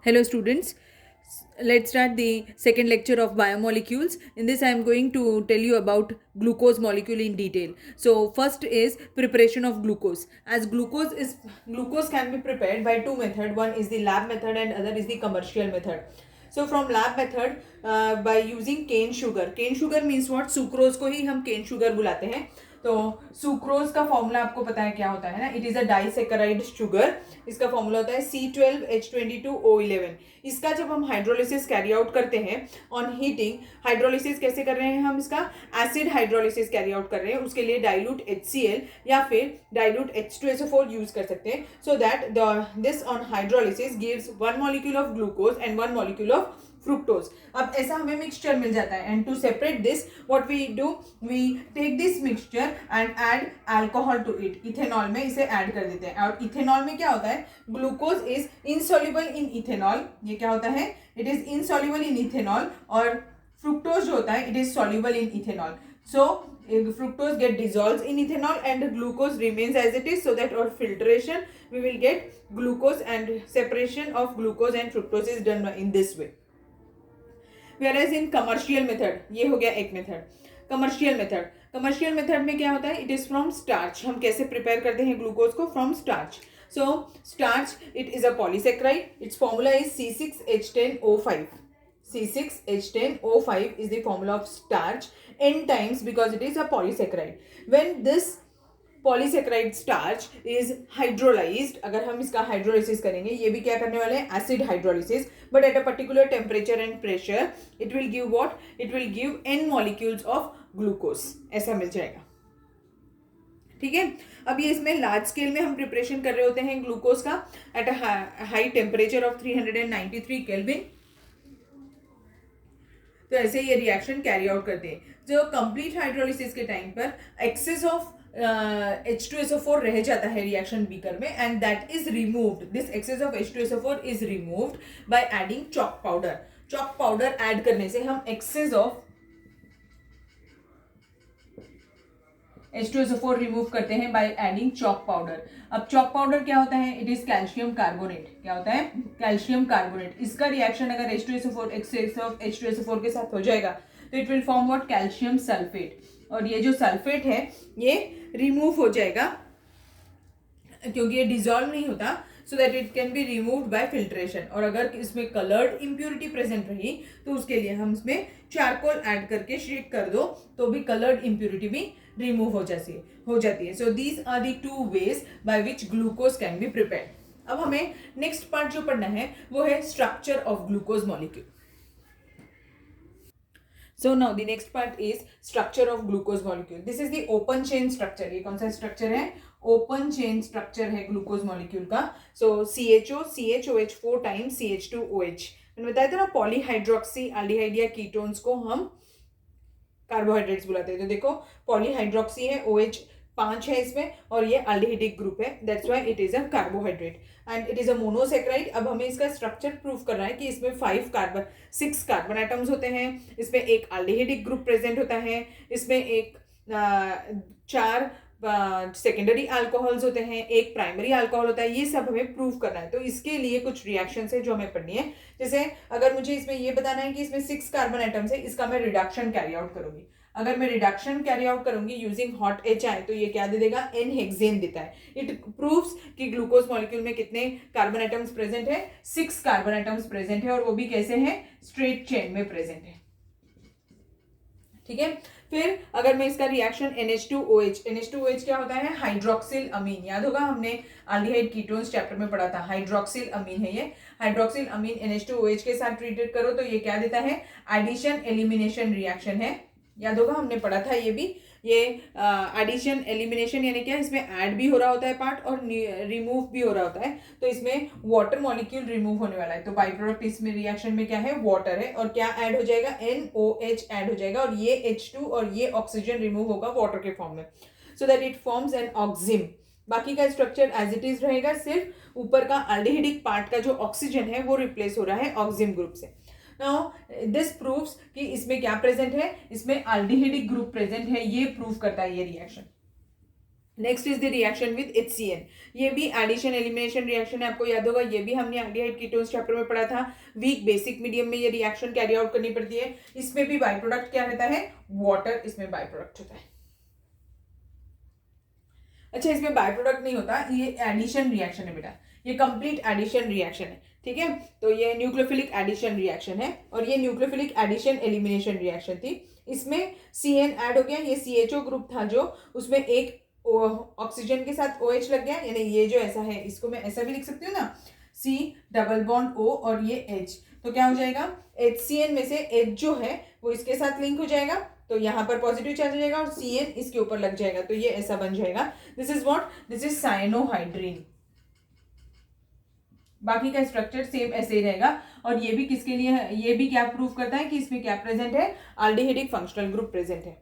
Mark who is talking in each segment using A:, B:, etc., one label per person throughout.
A: Hello students, let's start the second lecture of biomolecules. In this I am going to tell you about glucose molecule in detail. So first is preparation of glucose. As glucose can be prepared by two methods. One is the lab method and other is the commercial method. So from lab method by using cane sugar. Cane sugar means what? Sucrose को ही हम cane sugar बुलाते हैं. तो sucrose का formula आपको पता है क्या होता है ना. It is a disaccharide sugar. इसका फॉर्मूला होता है C12H22O11. इसका जब हम हाइड्रोलिसिस कैरी आउट करते हैं ऑन हीटिंग, हाइड्रोलिसिस कैसे कर रहे हैं हम, इसका एसिड हाइड्रोलिसिस कैरी आउट कर रहे हैं. उसके लिए डाइल्यूट HCl या फिर डाइल्यूट H2SO4 यूज कर सकते हैं. So that this on hydrolysis gives one molecule of glucose and one molecule of fructose. अब ऐसा हमें मिक्सचर मिल जाता है. And to separate this what we do, we take this mixture and add alcohol to it. Ethanol में इसे add कर देते हैं. और इथेनॉल में क्या होता है, glucose is insoluble in ethanol. ये क्या होता है, it is insoluble in ethanol. और फ्रुक्टोज जो होता है it is soluble in ethanol. So fructose get dissolves in ethanol and glucose remains as it is, so that our filtration we will get glucose, and separation of glucose and fructose is done in this way. Whereas in commercial method, ये हो गया एक method. Commercial method में क्या होता है, it is from starch. हम कैसे प्रिपेयर करते हैं ग्लूकोज को, from starch. So starch it is a polysaccharide. It's formula is C6H10O5. C6H10O5 is the formula of starch n times because it is a polysaccharide. When this polysaccharide starch is hydrolyzed, अगर हम इसका hydrolysis करेंगे, ये भी क्या करने वाले हैं, acid hydrolysis, but at a particular temperature and pressure, it will give what, it will give n molecules of glucose. ऐसा मिल जाएगा. ठीक है. अब ये इसमें लार्ज स्केल में हम प्रिपरेशन कर रहे होते हैं ग्लूकोज का at a high temperature of 393 Kelvin. तो ऐसे ये रिएक्शन कैरी आउट करते हैं. जो कंप्लीट हाइड्रोलिसिस के टाइम पर एक्सेस ऑफ H2SO4 रह जाता है रिएक्शन बीकर में, and that is removed. This excess of H2SO4 is removed by adding chalk powder. Chalk powder add करने से हम एक्सेस ऑफ H2SO4 रिमूव करते हैं बाय एडिंग चॉक पाउडर. अब चॉक पाउडर क्या होता है, इट इज कैल्शियम कार्बोनेट. क्या होता है, कैल्शियम कार्बोनेट. इसका रिएक्शन अगर H2SO4 एक्सेस ऑफ H2SO4 के साथ हो जाएगा तो it will form what, calcium sulphate. और ये जो सल्फेट है ये रिमूव हो जाएगा क्योंकि ये डिजॉल्व नहीं होता, सो that it can be removed by filtration. और अगर इसमें कलर्ड इम्प्योरिटी प्रेजेंट रही तो उसके लिए हम इसमें चारकोल ऐड करके शेक कर दो तो भी कलर्ड इम्प्योरिटी भी रिमूव हो जाती है. So these are the two ways by which glucose can be prepared. अब हमें नेक्स्ट पार्ट जो पढ़ना है वो है structure of glucose molecule. So now the next part is structure of glucose molecule. This is the open chain structure. ये कौन सा स्ट्रक्चर है, ओपन चेन स्ट्रक्चर है ग्लूकोज मॉलिक्यूल का. सो CHOH4 टाइम्स CH2OH. मैंने बताया था ना, पॉलीहाइड्रोक्सी एल्डिहाइड या कीटोन्स को हम कार्बोहाइड्रेट्स बुलाते हैं. तो देखो पॉलीहाइड्रोक्सी है, OH 5 है इसमें, और ये एल्डिहाइडिक ग्रुप है. That's why it is a carbohydrate and it is a monosaccharide. अब हमें इसका स्ट्रक्चर प्रूव करना है कि इसमें 6 कार्बन एटम्स होते हैं. इसमें एक एल्डिहाइडिक ग्रुप प्रेजेंट होता है. इसमें एक 4 सेकेंडरी अल्कोहल्स होते हैं, एक प्राइमरी अल्कोहल होता है. ये सब हमें प्रूव करना है. तो इसके लिए कुछ रिएक्शंस है जो हमें पढ़नी है. जैसे अगर मुझे इसमें ये बताना है कि इसमें 6 कार्बन एटम्स है, इसका मैं रिडक्शन कैरी आउट करूंगी. अगर मैं रिडक्शन कैरी आउट करूंगी यूजिंग हॉट HI तो ये क्या दे देगा, N हेक्सेन देता है. इट प्रूव्स कि ग्लूकोज मॉलिक्यूल में कितने कार्बन एटम्स प्रेजेंट है, 6 कार्बन एटम्स प्रेजेंट है, और वो भी कैसे हैं, स्ट्रेट चेन में प्रेजेंट है. ठीक है. फिर अगर मैं इसका रिएक्शन NH2OH क्या होता है, हाइड्रोक्सिल अमीन. याद होगा हमने एल्डिहाइड कीटोन्स चैप्टर में पढ़ा था. हाइड्रोक्सिल अमीन है ये. हाइड्रोक्सिल अमीन NH2OH के साथ ट्रीटेड करो तो ये क्या देता है, एडिशन एलिमिनेशन रिएक्शन है. याद होगा हमने पढ़ा था ये भी. ये एडिशन एलिमिनेशन यानी क्या, इसमें ऐड भी हो रहा होता है पार्ट और रिमूव भी हो रहा होता है. तो इसमें वाटर मॉलिक्यूल रिमूव होने वाला है. तो बाई प्रोडक्ट इसमें रिएक्शन में क्या है, वाटर है, और क्या ऐड हो जाएगा, NOH ऐड हो जाएगा, और ये H2 और ये ऑक्सीजन रिमूव होगा वाटर के फॉर्म में. So that it forms an oxime. बाकी का स्ट्रक्चर एज इट इज रहेगा, सिर्फ ऊपर का एल्डिहाइडिक पार्ट का जो ऑक्सीजन है वो रिप्लेस हो रहा है ऑक्सिम ग्रुप से. नाउ दिस प्रूव्स कि इसमें क्या प्रेजेंट है, इसमें एल्डिहाइडिक ग्रुप प्रेजेंट है. ये प्रूव करता है ये reaction. Next is the reaction with HCN। ये भी एडिशन एलिमिनेशन रिएक्शन है, आपको याद होगा ये भी हमने एल्डिहाइड कीटोन्स चैप्टर में पढ़ा था। वीक बेसिक मीडियम में ये रिएक्शन कैरी आउट करनी पड़ती है। इसमें भी बाय प्रोडक्ट क्या रहता है, वाटर इसमें बाय प्रोडक्ट होता है। अच्छा, इसमें बाय प्रोडक्ट नहीं होता, ये एडिशन रिएक्शन है बेटा, ये कंप्लीट एडिशन रिएक्शन है, ठीक है। तो ये न्यूक्लियोफिलिक एडिशन रिएक्शन है और ये न्यूक्लियोफिलिक एडिशन एलिमिनेशन रिएक्शन थी। इसमें CN ऐड हो गया, ये CHO ग्रुप था जो, उसमें एक ऑक्सीजन के साथ OH लग गया, यानी ये जो ऐसा है इसको मैं ऐसा भी लिख सकती हूँ ना, C डबल बॉन्ड O और ये H, तो क्या हो जाएगा, HCN में से H जो है वो इसके साथ लिंक हो जाएगा, तो यहाँ पर पॉजिटिव चार्ज हो जाएगा और CN इसके ऊपर लग जाएगा, तो ये ऐसा बन जाएगा। This is what, this is cyanohydrin. बाकी का स्ट्रक्चर सेम ऐसे ही रहेगा। और ये भी किसके लिए है, ये भी क्या प्रूव करता है कि इसमें क्या प्रेजेंट है, एल्डिहाइडिक फंक्शनल ग्रुप प्रेजेंट है।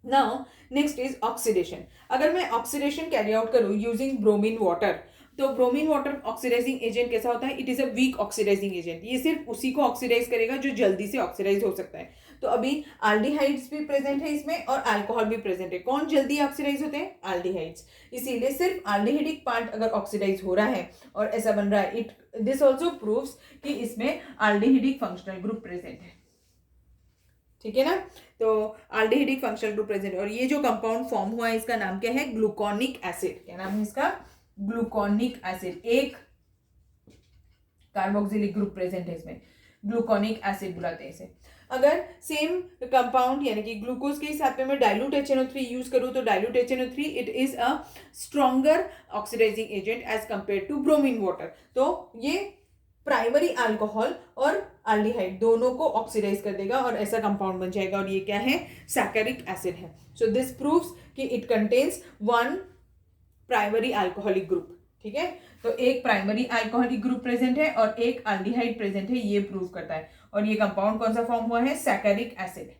A: Now next is oxidation. अगर मैं ऑक्सीडेशन कैरी आउट करूं यूजिंग ब्रोमीन वाटर, तो ब्रोमीन वाटर ऑक्सीडाइजिंग एजेंट कैसा होता है, it is a weak oxidising agent. ये सिर्फ उसी को ऑक्सीडाइज करेगा जो जल्दी से ऑक्सीडाइज हो सकता है। तो अभी एल्डिहाइड्स भी प्रेजेंट है इसमें और अल्कोहल भी प्रेजेंट है। कौन जल्दी ऑक्सीडाइज होते हैं, एल्डिहाइड्स। इसीलिए सिर्फ एल्डिहाइडिक पार्ट अगर ऑक्सीडाइज हो रहा है और ऐसा बन रहा है, इट दिस ऑल्सो प्रूव्स कि इसमें एल्डिहाइडिक फंक्शनल ग्रुप प्रेजेंट है, ठीक है ना। तो एल्डिहाइडिक फंक्शनल ग्रुप प्रेजेंट, और ये जो कंपाउंड फॉर्म हुआ है इसका नाम क्या है, ग्लूकोनिक एसिड। क्या नाम है इसका, ग्लूकोनिक एसिड। एक कार्बोक्सिलिक ग्रुप प्रेजेंट है इसमें, ग्लूकोनिक एसिड बुलाते हैं इसे। अगर सेम कंपाउंड यानी कि ग्लूकोज के साथ में मैं डाइल्यूट HNO3 यूज करूं, तो dilute HNO3 it is a stronger oxidising agent as compare to bromine water. तो ये प्राइमरी अल्कोहल और एल्डिहाइड दोनों को ऑक्सीडाइज कर देगा और ऐसा कंपाउंड बन जाएगा, और ये क्या है, सैकरिक एसिड है। सो दिस प्रूव्स कि it contains one primary alcoholic group, ठीक है। तो एक प्राइमरी अल्कोहलिक ग्रुप प्रेजेंट है और एक एल्डिहाइड प्रेजेंट है, ये प्रूव करता है। और ये कंपाउंड कौन सा फॉर्म हुआ है, सैकरिक एसिड।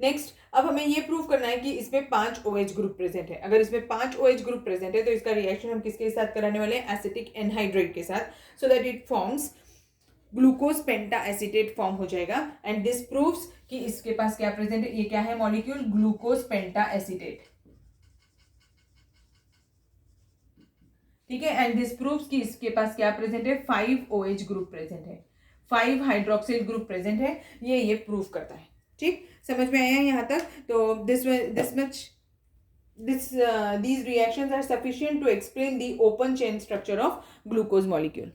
A: नेक्स्ट, अब हमें ये प्रूव करना है कि इसमें 5 OH ग्रुप प्रेजेंट है। अगर इसमें 5 OH ग्रुप प्रेजेंट है तो इसका रिएक्शन हम किसके साथ कराने वाले हैं, एसिटिक एनहाइड्राइड के साथ, सो that it forms glucose penta acetate form हो जाएगा। एंड दिस प्रूव्स कि इसके पास क्या प्रेजेंट है, ये क्या है मॉलिक्यूल, ग्लूकोज पेंटा एसीटेट, ठीक है। एंड दिस प्रूव्स कि इसके पास क्या प्रेजेंट है, 5 OH ग्रुप प्रेजेंट है, 5 हाइड्रोक्सिल ग्रुप प्रेजेंट है, ये प्रूव करता है, ठीक। समझ में आया यहाँ तक। तो this much these reactions are sufficient to explain the open chain structure of glucose molecule.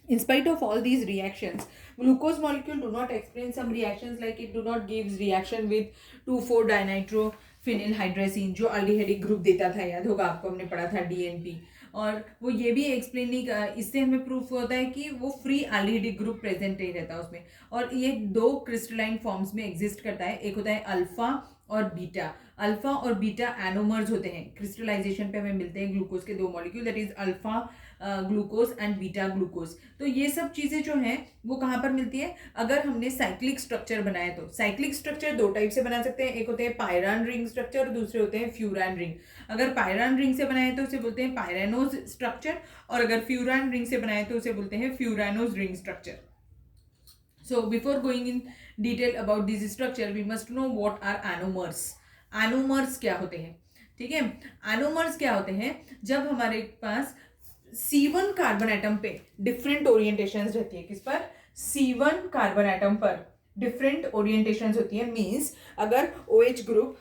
A: In spite of all these reactions, glucose molecule do not explain some reactions, like it do not gives reaction with 2,4-dinitrophenylhydrazine जो aldehydic group देता था, याद होगा आपको, हमने पढ़ा था DNP। और वो ये भी एक्सप्लेन नहीं कर, इससे हमें प्रूफ होता है कि वो फ्री एल्डिहाइडिक ग्रुप प्रेजेंट नहीं रहता उसमें। और ये 2 क्रिस्टलाइन फॉर्म्स में एग्जिस्ट करता है, एक होता है अल्फा और बीटा। अल्फा और बीटा एनोमर्स होते हैं, क्रिस्टलाइजेशन पे हमें मिलते हैं ग्लूकोज के 2 molecule, that is alpha glucose and beta glucose. तो ये सब चीजें जो हैं वो कहाँ पर मिलती है, अगर हमने साइक्लिक स्ट्रक्चर बनाया तो। साइक्लिक स्ट्रक्चर 2 टाइप से बना सकते हैं, एक होते हैं पायरान रिंग स्ट्रक्चर और दूसरे होते हैं फ्यूरान रिंग। अगर पायरान रिंग से बनाए तो उसे बोलते हैं पायरानोज स्ट्रक्चर, और अगर फ्यूरान रिंग से बनाए तो उसे बोलते हैं furanose ring structure. So before going in detail about this structure, we must know what are anomers. Anomers क्या होते हैं, ठीक है। anomers क्या होते हैं, जब हमारे पास C1 कार्बन एटम पे डिफरेंट ओरिएंटेशंस रहती है, किस पर, C1 कार्बन एटम पर डिफरेंट ओरिएंटेशंस होती है। मींस अगर OH ग्रुप,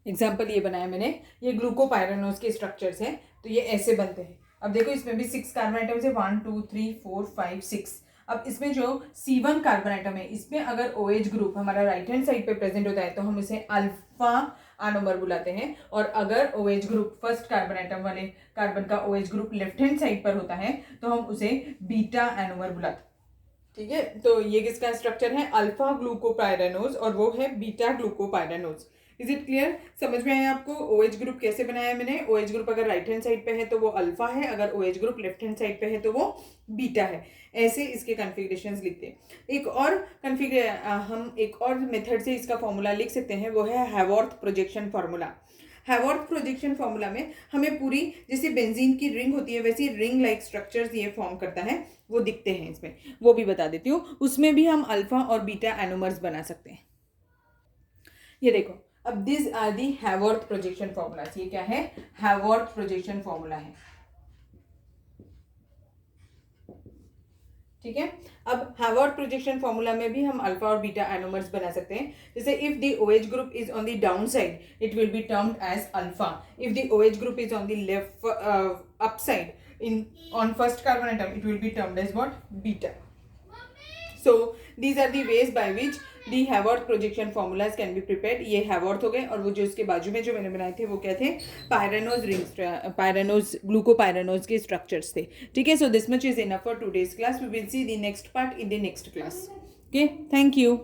A: एग्जाम्पल ये बनाया मैंने, ये ग्लूकोपायरानोज के स्ट्रक्चर्स हैं, तो ये ऐसे बनते हैं। अब देखो इसमें भी 6 कार्बन आइटम्स है, 1 2 3 4 5 6। अब इसमें जो C1 कार्बन आइटम है, इसमें अगर OH ग्रुप हमारा राइट हैंड साइड पे प्रेजेंट होता है तो हम इसे अल्फा एनोमर बुलाते हैं, और अगर OH group first carbon atom वाले कार्बन का OH group left hand side पर होता है तो हम उसे बीटा एनोमर बुलाते हैं, ठीक है। तो ये किसका स्ट्रक्चर है, अल्फा ग्लूकोपायरानोज और वो है beta glucopyranose. Is it clear, समझ में आया आपको। OH ग्रुप कैसे बनाया मैंने, OH ग्रुप अगर राइट हैंड साइड पे है तो वो अल्फा है, अगर OH group left hand side पे है तो वो बीटा है। ऐसे इसके कन्फिग्रेशंस लिखते हैं। एक और हम एक और मेथड से इसका फॉर्मूला लिख सकते हैं, वो है हैवॉर्थ प्रोजेक्शन फार्मूला। हैवॉर्थ प्रोजेक्शन फॉर्मूला में हमें पूरी जैसे बेंजीन की रिंग होती है वैसी रिंग लाइक स्ट्रक्चर्स ये फॉर्म करता है, वो दिखते हैं इसमें, वो भी बता देती हूँ। उसमें भी हम अल्फा और बीटा एनोमर्स बना सकते हैं। ये देखो, अब this are the Haworth projection formulas. ये क्या है? हैवॉर्थ प्रोजेक्शन फॉर्मूला है, ठीक है। अब हैवॉर्थ प्रोजेक्शन फॉर्मूला में भी हम अल्फा और बीटा एनोमर्स बना सकते हैं। जैसे if the OH group is on the down side it will be termed as alpha, if the OH group is on the left up side in on first carbon atom it will be termed as what? Beta. So these are the ways by which the Haworth projection formulas can be prepared. ये Haworth हो गए, और वो जो इसके बाजू में जो मैंने बनाए थे वो क्या थे? पायरेनोज रिंग्स, पायरेनोज ग्लूकोपायरेनोज के स्ट्रक्चर्स थे, ठीक है। So this much is enough for today's class. We will see the next part in the next class. Okay, thank you.